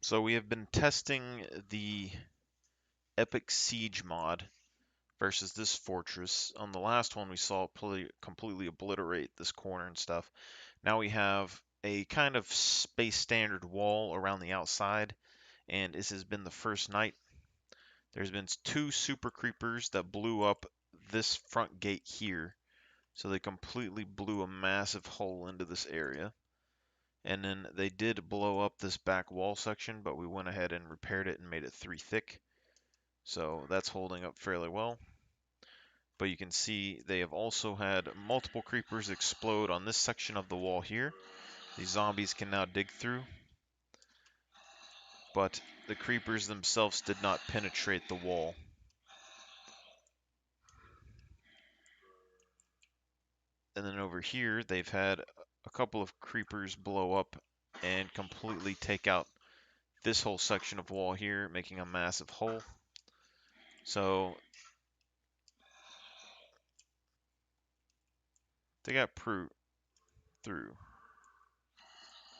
So we have been testing the Epic Siege mod versus this fortress. On the last one, we saw it completely obliterate this corner and stuff. Now we have a kind of space standard wall around the outside, and this has been the first night. There's been two super creepers that blew up this front gate here. So they completely blew a massive hole into this area. And then they did blow up this back wall section, but we went ahead and repaired it and made it 3 thick. So that's holding up fairly well. But you can see they have also had multiple creepers explode on this section of the wall here. These zombies can now dig through. But the creepers themselves did not penetrate the wall. And then over here, they've had a couple of creepers blow up and completely take out this whole section of wall here, making a massive hole. So they got through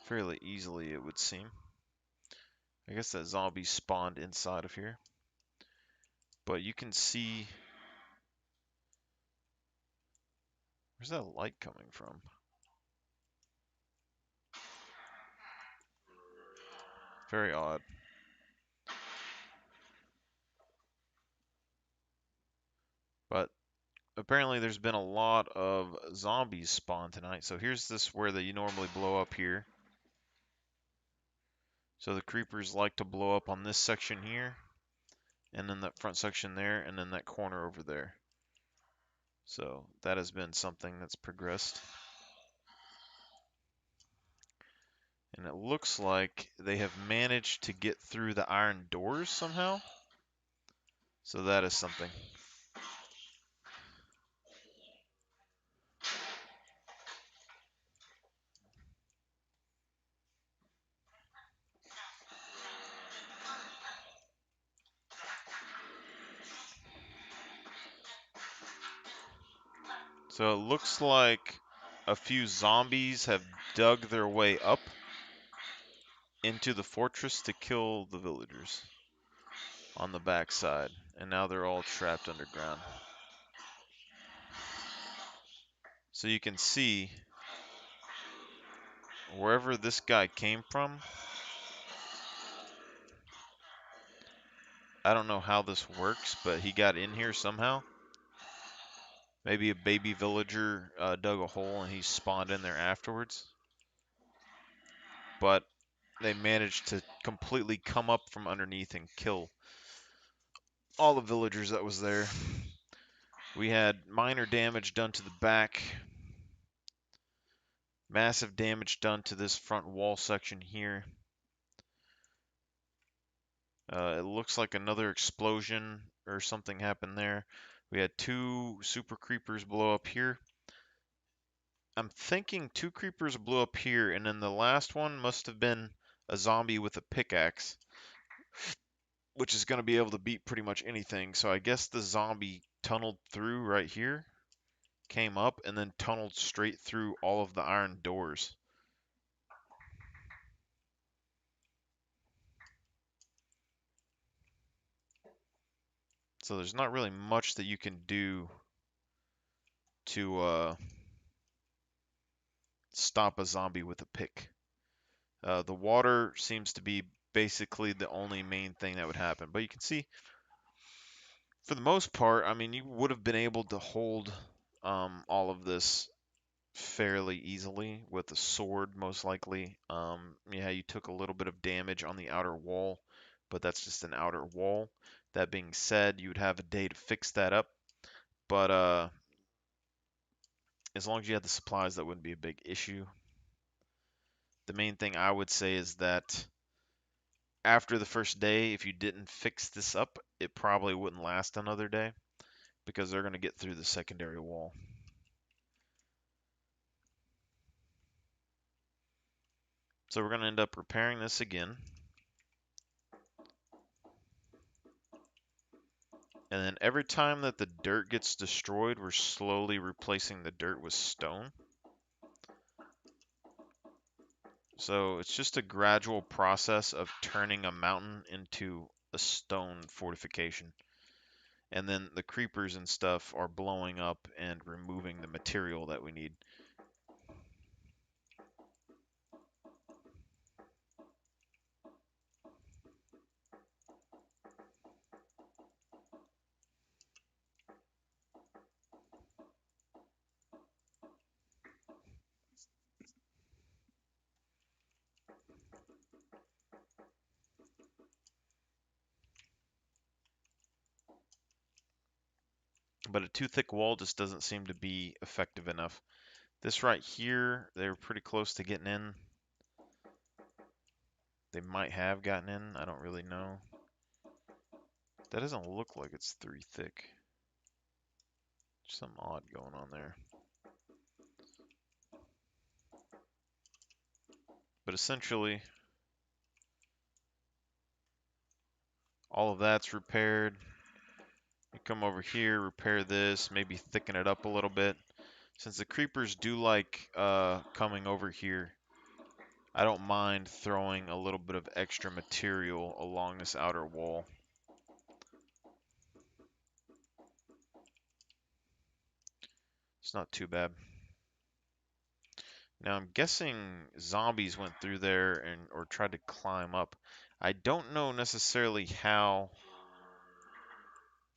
fairly easily, it would seem. I guess that zombie spawned inside of here. But you can see, where's that light coming from? Very odd. But apparently there's been a lot of zombies spawn tonight. So here's this where they normally blow up here. So the creepers like to blow up on this section here, and then that front section there, and then that corner over there. So that has been something that's progressed. And it looks like they have managed to get through the iron doors somehow. So that is something. So it looks like a few zombies have dug their way up into the fortress to kill the villagers on the backside. And now they're all trapped underground. So you can see wherever this guy came from, I don't know how this works, but he got in here somehow. Maybe a baby villager dug a hole and he spawned in there afterwards. But they managed to completely come up from underneath and kill all the villagers that was there. We had minor damage done to the back. Massive damage done to this front wall section here. It looks like another explosion or something happened there. We had two super creepers blow up here. I'm thinking two creepers blew up here, and then the last one must have been a zombie with a pickaxe, which is going to be able to beat pretty much anything. So I guess the zombie tunneled through right here, came up, and then tunneled straight through all of the iron doors. So there's not really much that you can do to stop a zombie with a pick. The water seems to be basically the only main thing that would happen. But you can see, for the most part, I mean, you would have been able to hold all of this fairly easily with a sword, most likely. Yeah, you took a little bit of damage on the outer wall, but that's just an outer wall. That being said, you would have a day to fix that up. But as long as you had the supplies, that wouldn't be a big issue. The main thing I would say is that after the first day, if you didn't fix this up, it probably wouldn't last another day because they're going to get through the secondary wall. So we're going to end up repairing this again. And then every time that the dirt gets destroyed, we're slowly replacing the dirt with stone. So it's just a gradual process of turning a mountain into a stone fortification. And then the creepers and stuff are blowing up and removing the material that we need. But a too thick wall just doesn't seem to be effective enough. This right here, they were pretty close to getting in. They might have gotten in, I don't really know. That doesn't look like it's 3 thick. Something odd going on there. But essentially, all of that's repaired. You come over here, repair this, maybe thicken it up a little bit. Since the creepers do like coming over here, I don't mind throwing a little bit of extra material along this outer wall. It's not too bad. Now I'm guessing zombies went through there and or tried to climb up. I don't know necessarily how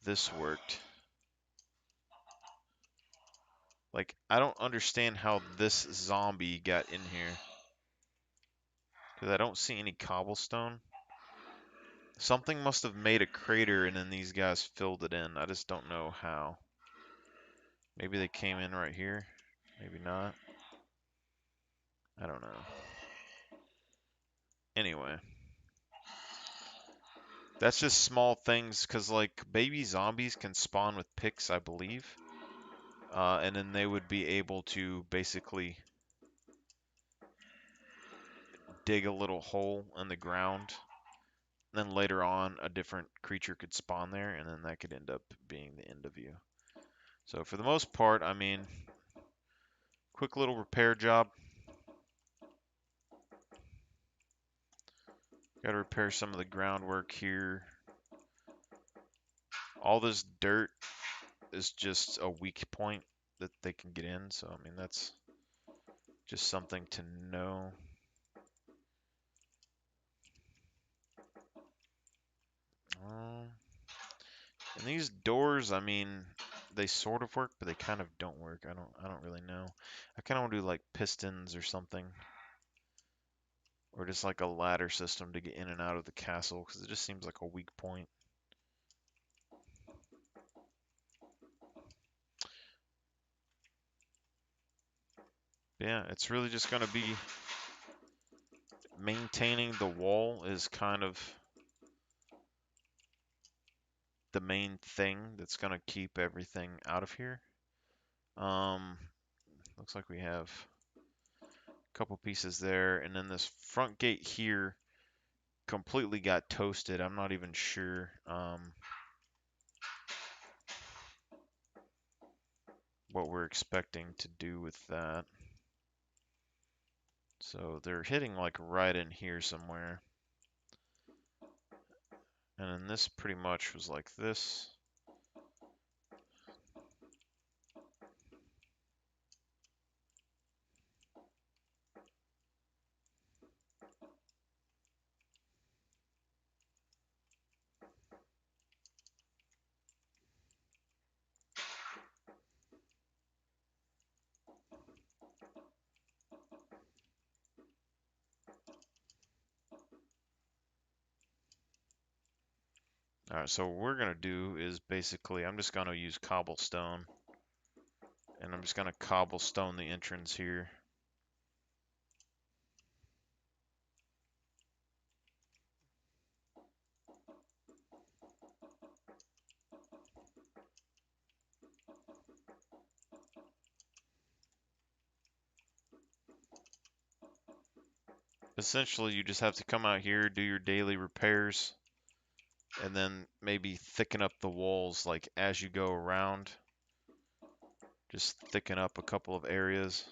this worked. Like, I don't understand how this zombie got in here. Because I don't see any cobblestone. Something must have made a crater and then these guys filled it in. I just don't know how. Maybe they came in right here. Maybe not. I don't know. Anyway. That's just small things, because, like, baby zombies can spawn with picks, I believe. And then they would be able to basically dig a little hole in the ground. Then later on, a different creature could spawn there, and then that could end up being the end of you. So for the most part, I mean, quick little repair job. Got to repair some of the groundwork here. All this dirt is just a weak point that they can get in. So, I mean, that's just something to know. And these doors, I mean, they sort of work, but they kind of don't work. I don't really know. I kind of want to do like pistons or something, or just like a ladder system to get in and out of the castle, because it just seems like a weak point. Yeah, it's really just going to be maintaining the wall is kind of the main thing that's going to keep everything out of here. Looks like we have a couple pieces there, and then this front gate here completely got toasted. I'm not even sure what we're expecting to do with that. So they're hitting like right in here somewhere. And then this pretty much was like this. Alright, so what we're going to do is basically, I'm just going to use cobblestone. And I'm just going to cobblestone the entrance here. Essentially, you just have to come out here, do your daily repairs, and then maybe thicken up the walls like as you go around. Just thicken up a couple of areas.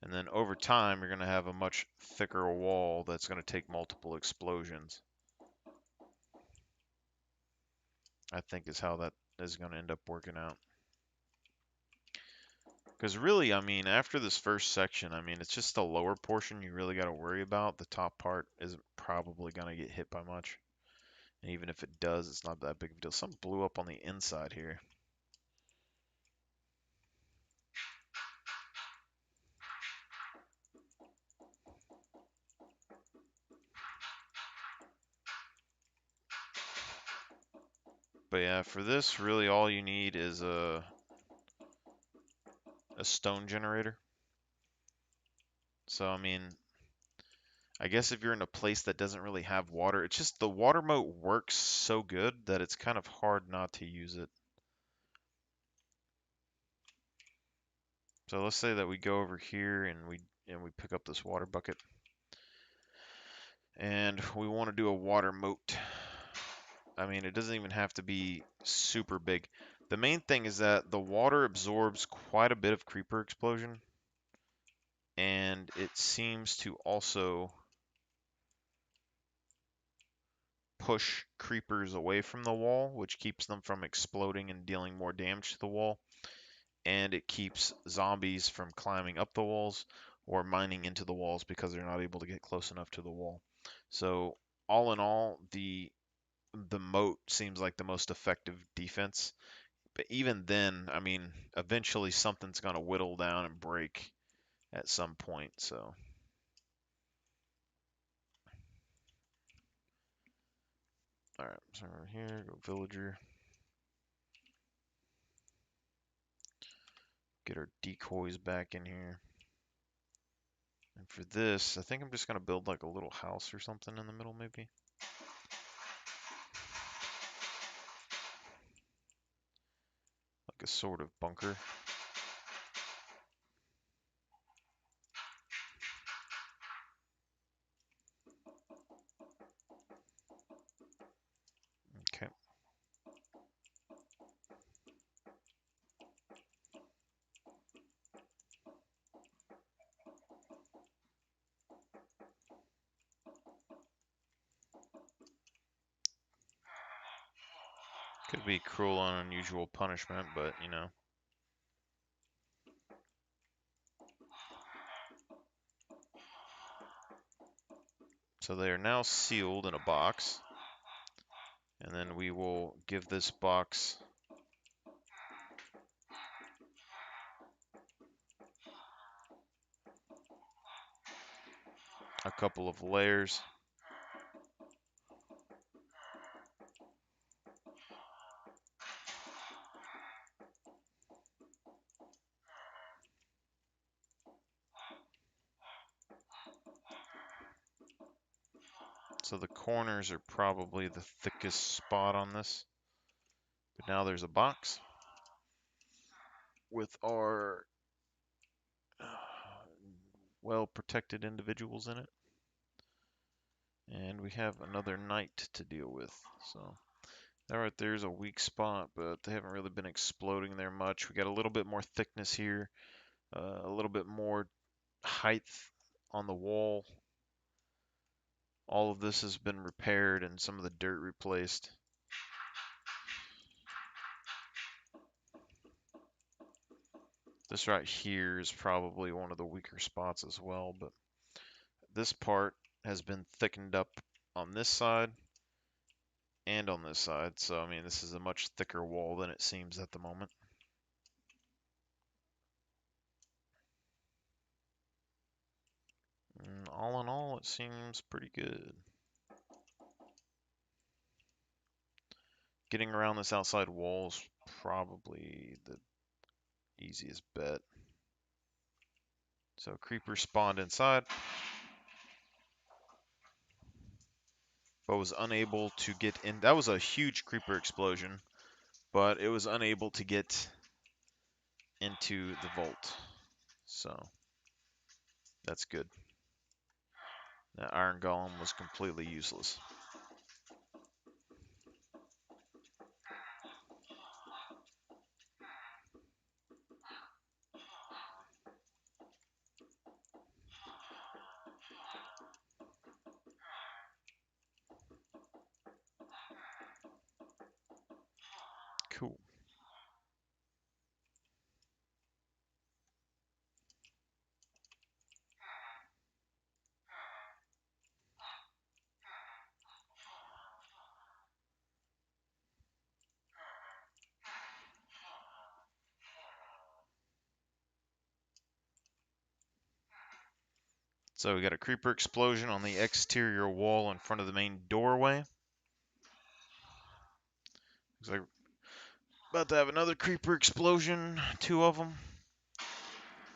And then over time, you're going to have a much thicker wall that's going to take multiple explosions. I think is how that is going to end up working out. Because really, I mean, after this first section, I mean, it's just the lower portion you really got to worry about. The top part isn't probably going to get hit by much. And even if it does, it's not that big of a deal. Something blew up on the inside here. But yeah, for this, really all you need is a stone generator. So, I mean, I guess if you're in a place that doesn't really have water, it's just the water moat works so good that it's kind of hard not to use it. So let's say that we go over here and we pick up this water bucket. And we want to do a water moat. I mean, it doesn't even have to be super big. The main thing is that the water absorbs quite a bit of creeper explosion. And it seems to also push creepers away from the wall, which keeps them from exploding and dealing more damage to the wall. And it keeps zombies from climbing up the walls or mining into the walls because they're not able to get close enough to the wall. So all in all, the moat seems like the most effective defense. But even then, I mean, eventually something's going to whittle down and break at some point. So, all right, so over here, go villager. Get our decoys back in here. And for this, I think I'm just going to build like a little house or something in the middle, maybe. Like a sort of bunker. Okay. Could be cruel and unusual punishment, but you know. So they are now sealed in a box. And then we will give this box a couple of layers. So the corners are probably the thickest spot on this. But now there's a box with our well-protected individuals in it. And we have another knight to deal with. So that right there's a weak spot, but they haven't really been exploding there much. We got a little bit more thickness here, a little bit more height on the wall. All of this has been repaired and some of the dirt replaced. This right here is probably one of the weaker spots as well, but this part has been thickened up on this side and on this side. So, I mean, this is a much thicker wall than it seems at the moment. And all in all, it seems pretty good. Getting around this outside wall is probably the easiest bet. So creeper spawned inside, but was unable to get in. That was a huge creeper explosion, but it was unable to get into the vault. So that's good. That iron golem was completely useless. So we got a creeper explosion on the exterior wall in front of the main doorway. Looks like we're about to have another creeper explosion, 2 of them.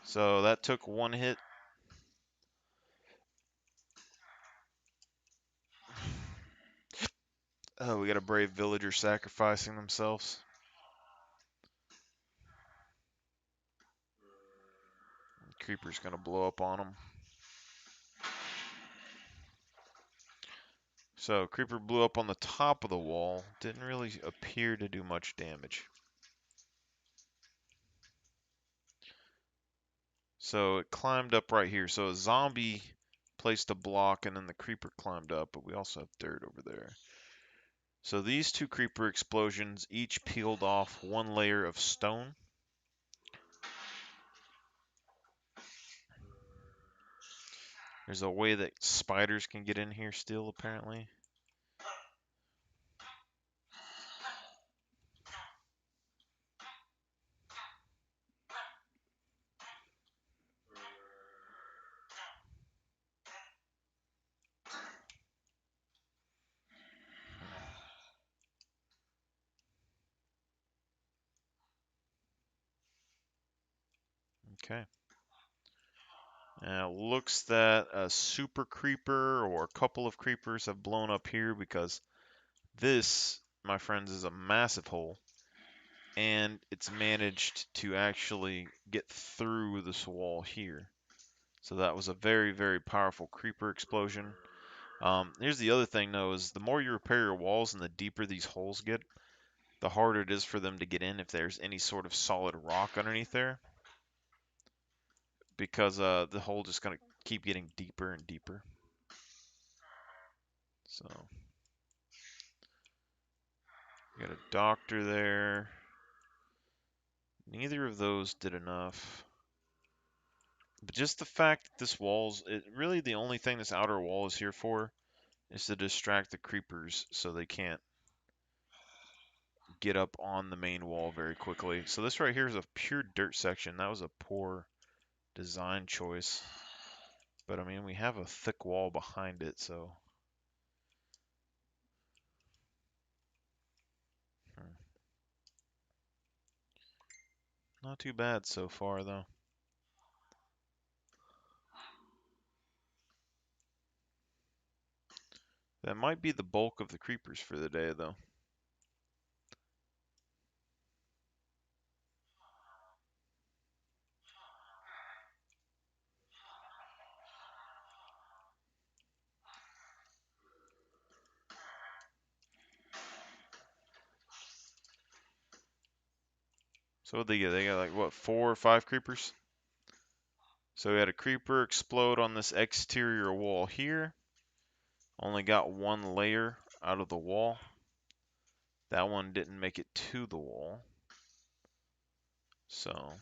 So that took 1 hit. Oh, we got a brave villager sacrificing themselves. Creeper's gonna blow up on them. So creeper blew up on the top of the wall. Didn't really appear to do much damage. So it climbed up right here. So a zombie placed a block and then the creeper climbed up, but we also have dirt over there. So these 2 creeper explosions each peeled off 1 layer of stone. There's a way that spiders can get in here still, apparently. Okay. Now it looks that a super creeper or a couple of creepers have blown up here because this, my friends, is a massive hole. And it's managed to actually get through this wall here. So that was a very, very powerful creeper explosion. Here's the other thing, though, is the more you repair your walls and the deeper these holes get, the harder it is for them to get in if there's any sort of solid rock underneath there. Because the hole just going to keep getting deeper and deeper. So, got a doctor there. Neither of those did enough. But just the fact that this wall's really the only thing this outer wall is here for is to distract the creepers so they can't get up on the main wall very quickly. So this right here is a pure dirt section. That was a poor design choice. But I mean, we have a thick wall behind it, so. Not too bad so far, though. That might be the bulk of the creepers for the day, though. So what they get? They got like, what, 4 or 5 creepers? So we had a creeper explode on this exterior wall here. Only got 1 layer out of the wall. That one didn't make it to the wall. So.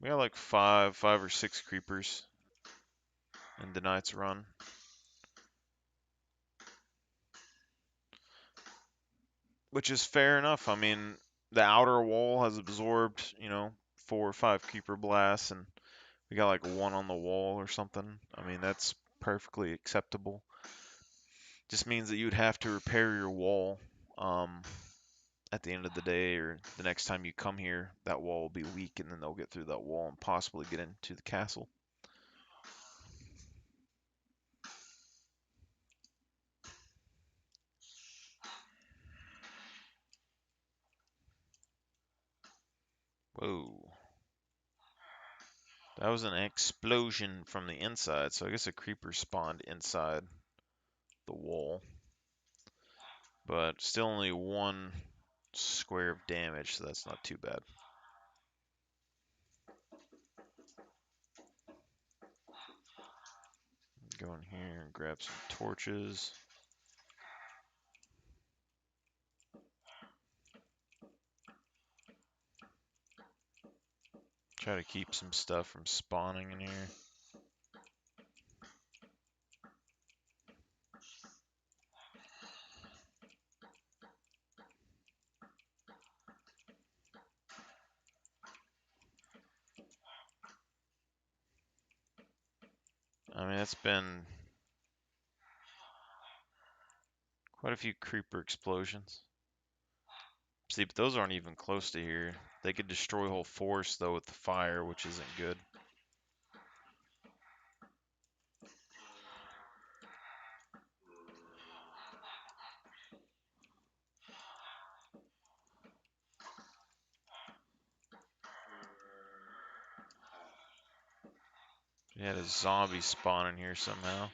We got like 5 or 6 creepers in the night's run. Which is fair enough. I mean, the outer wall has absorbed, 4 or 5 creeper blasts, and we got like 1 on the wall or something. I mean, that's perfectly acceptable. Just means that you'd have to repair your wall at the end of the day, or the next time you come here, that wall will be weak, and then they'll get through that wall and possibly get into the castle. Whoa. That was an explosion from the inside, so I guess a creeper spawned inside the wall. But still only 1 square of damage, so that's not too bad. Go in here and grab some torches. Try to keep some stuff from spawning in here. I mean, it's been quite a few creeper explosions. See, but those aren't even close to here. They could destroy whole forest, though, with the fire, which isn't good. We had a zombie spawn in here somehow.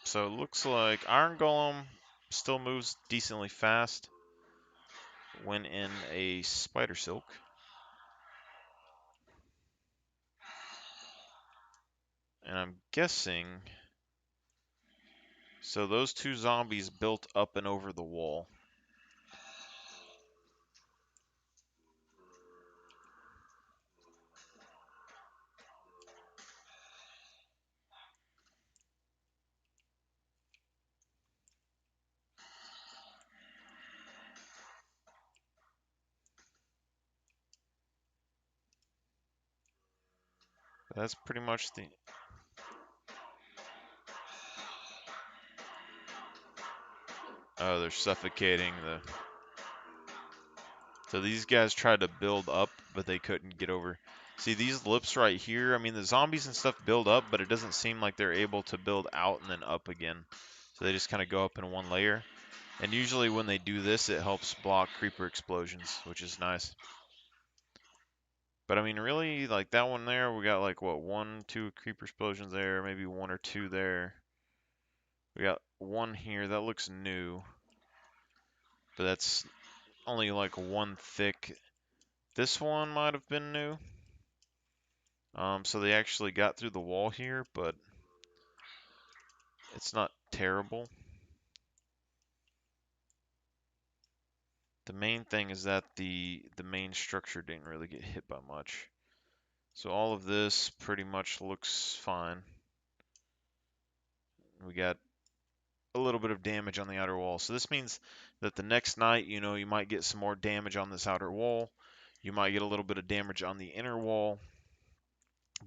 So it looks like Iron Golem still moves decently fast when in a Spider Silk. And I'm guessing, so those two zombies built up and over the wall. That's pretty much the... Oh, they're suffocating the... So these guys tried to build up, but they couldn't get over. See, these lips right here, I mean, the zombies and stuff build up, but it doesn't seem like they're able to build out and then up again. So they just kind of go up in one layer. And usually when they do this, it helps block creeper explosions, which is nice. But I mean, really, like that one there, we got like, what, 1, 2 creeper explosions there, maybe 1 or 2 there. We got 1 here, that looks new. But that's only like 1 thick. This one might have been new. So they actually got through the wall here, but it's not terrible. The main thing is that the main structure didn't really get hit by much. So all of this pretty much looks fine. We got a little bit of damage on the outer wall. So this means that the next night, you know, you might get some more damage on this outer wall. You might get a little bit of damage on the inner wall.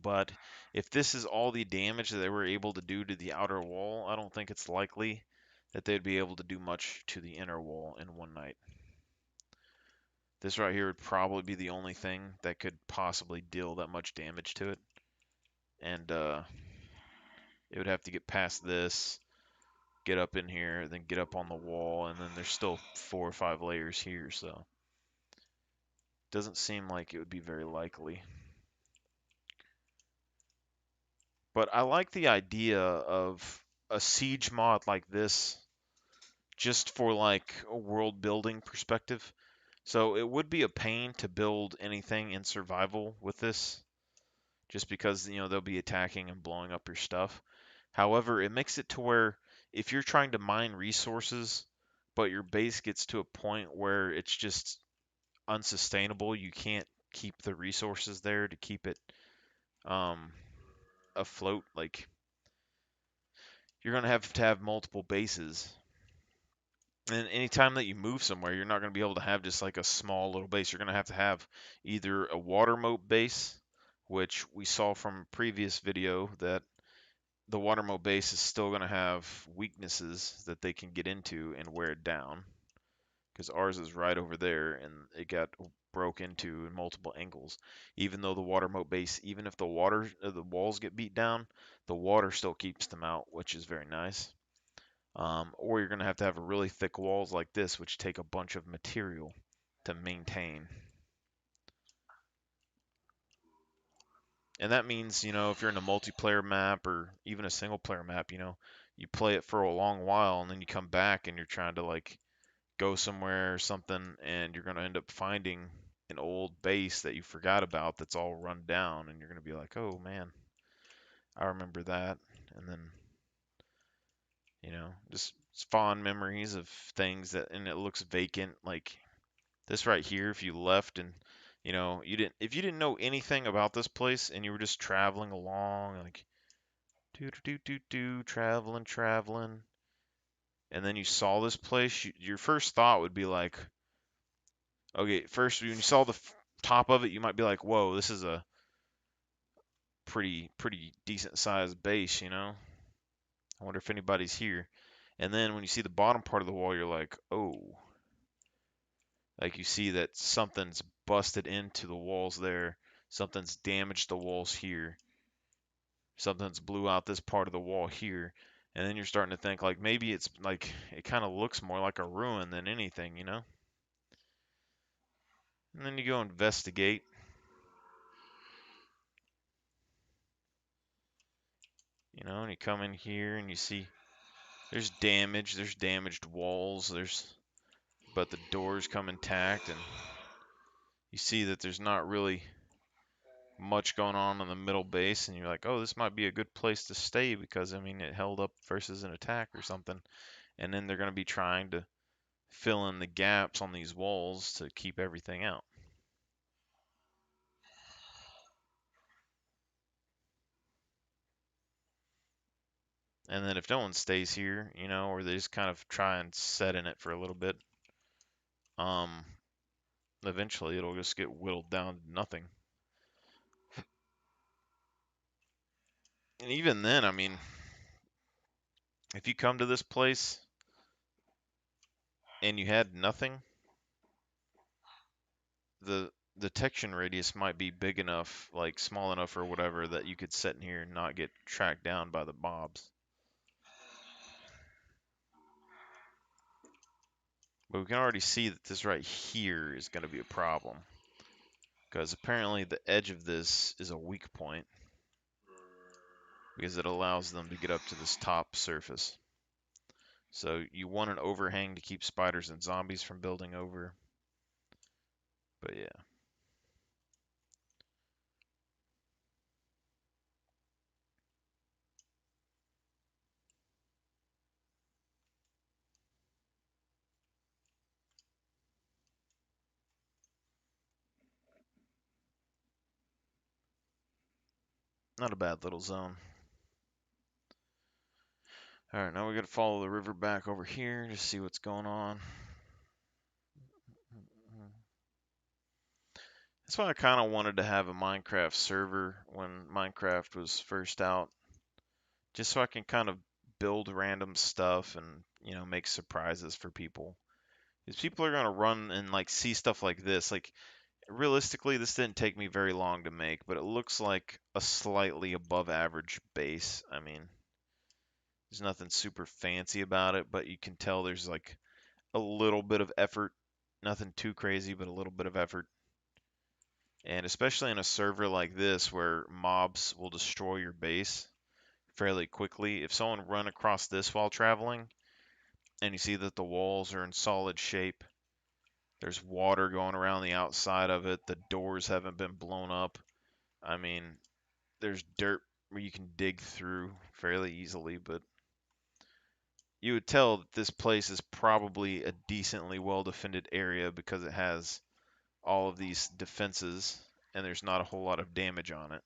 But if this is all the damage that they were able to do to the outer wall, I don't think it's likely that they'd be able to do much to the inner wall in one night. This right here would probably be the only thing that could possibly deal that much damage to it. And it would have to get past this, get up in here, then get up on the wall, and then there's still 4 or 5 layers here, so doesn't seem like it would be very likely. But I like the idea of a siege mod like this just for like a world building perspective. So it would be a pain to build anything in survival with this, just because, you know, they'll be attacking and blowing up your stuff. However, it makes it to where if you're trying to mine resources, but your base gets to a point where it's just unsustainable, you can't keep the resources there to keep it um, afloat. Like, you're going to have multiple bases. And anytime that you move somewhere, you're not going to be able to have just like a small little base. You're going to have either a water moat base, which we saw from a previous video that the water moat base is still going to have weaknesses that they can get into and wear it down. Because ours is right over there and it got broke into in multiple angles. Even though the water moat base, even if the walls get beat down, the water still keeps them out, which is very nice. Or you're going to have really thick walls like this, which take a bunch of material to maintain. And that means, you know, if you're in a multiplayer map or even a single player map, you know, you play it for a long while and then you come back and you're trying to like go somewhere or something and you're going to end up finding an old base that you forgot about that's all run down and you're going to be like, "Oh man, I remember that." And then, you know, just fond memories of things that, and it looks vacant. Like this right here, if you left and, you know, if you didn't know anything about this place and you were just traveling along, like traveling, and then you saw this place, your first thought would be like, okay, first when you saw the top of it, you might be like, whoa, this is a pretty decent sized base, you know? I wonder if anybody's here. And then when you see the bottom part of the wall, you're like, oh, like you see that something's busted into the walls there, something's damaged the walls here, something's blew out this part of the wall here. And then you're starting to think like maybe it's like it kind of looks more like a ruin than anything, you know? And then you go investigate, you know, and you come in here and you see there's damage, there's damaged walls, but the doors come intact, and you see that there's not really much going on in the middle base, and you're like, oh, this might be a good place to stay because I mean it held up versus an attack or something. And then they're going to be trying to fill in the gaps on these walls to keep everything out. And then if no one stays here, you know, or they just kind of try and set in it for a little bit, um, eventually it'll just get whittled down to nothing. And even then, I mean, if you come to this place and you had nothing, the detection radius might be big enough, like small enough or whatever, that you could sit in here and not get tracked down by the mobs. But we can already see that this right here is going to be a problem, because apparently the edge of this is a weak point, because it allows them to get up to this top surface. So you want an overhang to keep spiders and zombies from building over. But yeah. Not a bad little zone. Alright, now we gotta follow the river back over here to see what's going on. That's why I kind of wanted to have a Minecraft server when Minecraft was first out, just so I can kind of build random stuff and, you know, make surprises for people. Because people are gonna run and like see stuff like this. Like realistically, this didn't take me very long to make, but it looks like a slightly above average base. I mean, there's nothing super fancy about it, but you can tell there's like a little bit of effort. Nothing too crazy, but a little bit of effort. And especially in a server like this where mobs will destroy your base fairly quickly, if someone run across this while traveling and you see that the walls are in solid shape, there's water going around the outside of it, the doors haven't been blown up. I mean, there's dirt where you can dig through fairly easily, but you would tell that this place is probably a decently well defended area because it has all of these defenses and there's not a whole lot of damage on it.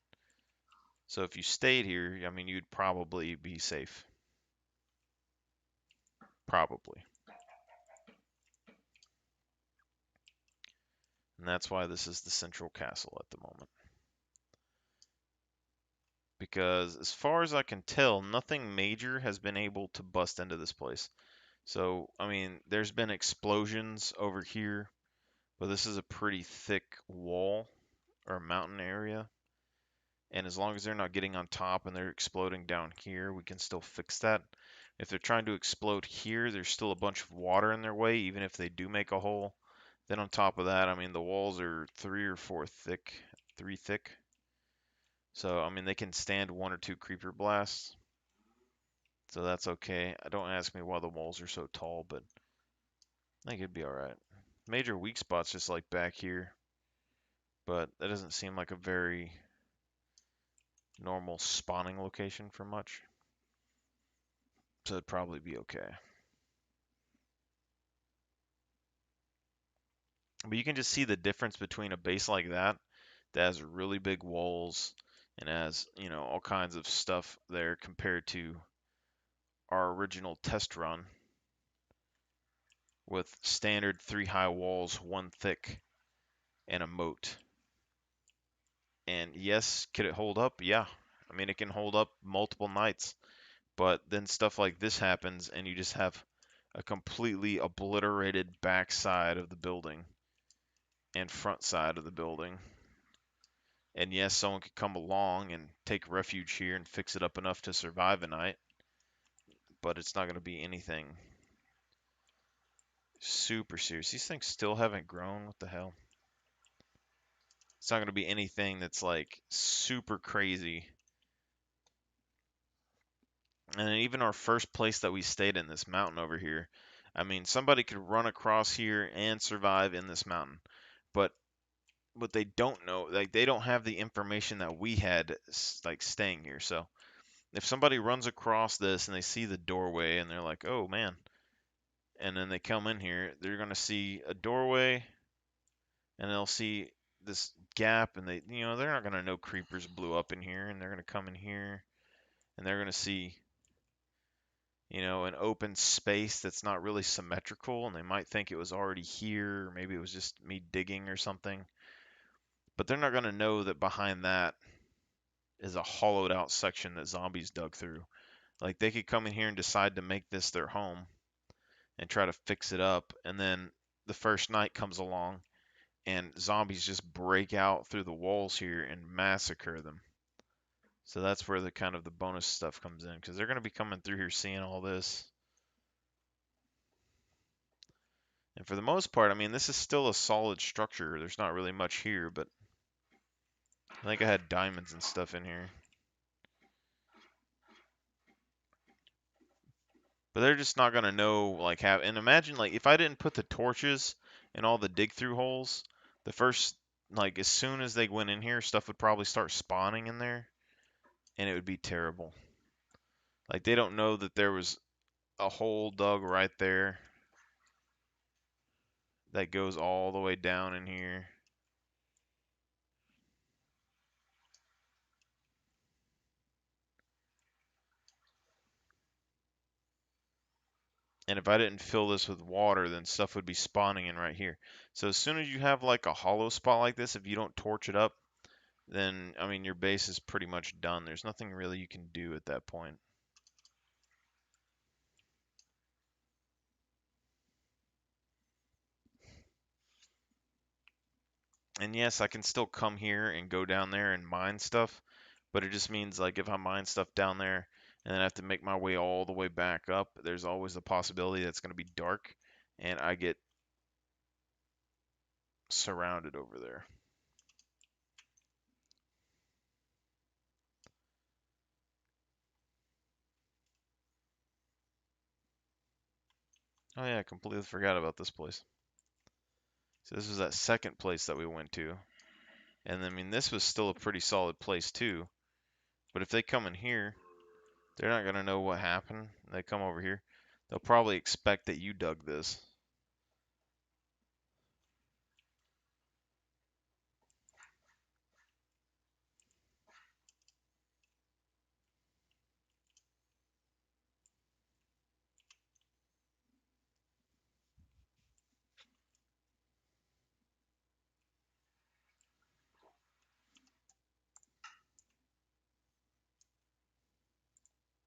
So if you stayed here, I mean, you'd probably be safe. Probably. And that's why this is the central castle at the moment. Because as far as I can tell, nothing major has been able to bust into this place. So, I mean, there's been explosions over here, but this is a pretty thick wall or mountain area. And as long as they're not getting on top and they're exploding down here, we can still fix that. If they're trying to explode here, there's still a bunch of water in their way, even if they do make a hole. Then on top of that, I mean, the walls are 3 or 4 thick, 3 thick. So, I mean, they can stand 1 or 2 creeper blasts. So that's okay. Don't ask me why the walls are so tall, but I think it'd be alright. Major weak spots just like back here, but that doesn't seem like a very normal spawning location for much. So it'd probably be okay. But you can just see the difference between a base like that has really big walls and has, you know, all kinds of stuff there compared to our original test run. with standard 3 high walls, 1 thick, and a moat. And yes, could it hold up? Yeah. I mean, it can hold up multiple nights. But then stuff like this happens, and you just have a completely obliterated back side of the building and front side of the building. And yes, someone could come along and take refuge here and fix it up enough to survive a night, but it's not going to be anything super serious. These things still haven't grown. What the hell? It's not going to be anything that's like super crazy. And then even our first place that we stayed in, this mountain over here, I mean, somebody could run across here and survive in this mountain. But what they don't know, like they don't have the information that we had, like staying here. So if somebody runs across this and they see the doorway and they're like, oh man, and then they come in here, they're gonna see a doorway and they'll see this gap, and they're not gonna know creepers blew up in here, and they're gonna come in here and they're gonna see an open space that's not really symmetrical, and they might think it was already here, or maybe it was just me digging or something. But they're not going to know that behind that is a hollowed out section that zombies dug through. Like, they could come in here and decide to make this their home and try to fix it up, and then the first night comes along and zombies just break out through the walls here and massacre them. So that's where the kind of the bonus stuff comes in, because they're going to be coming through here seeing all this. And for the most part, I mean, this is still a solid structure. There's not really much here, but I think I had diamonds and stuff in here. But they're just not going to know, like, and imagine, like, if I didn't put the torches in all the dig-through holes, the first, like, as soon as they went in here, stuff would probably start spawning in there, and it would be terrible. Like, they don't know that there was a hole dug right there that goes all the way down in here. And if I didn't fill this with water, then stuff would be spawning in right here. So as soon as you have like a hollow spot like this, if you don't torch it up, then, I mean, your base is pretty much done. There's nothing really you can do at that point. And yes, I can still come here and go down there and mine stuff, but it just means, like, if I mine stuff down there and then I have to make my way all the way back up, there's always the possibility that it's going to be dark and I get surrounded over there. Oh yeah, I completely forgot about this place. So this was that second place that we went to. And I mean, this was still a pretty solid place too. But if they come in here, they're not going to know what happened. They come over here, they'll probably expect that you dug this.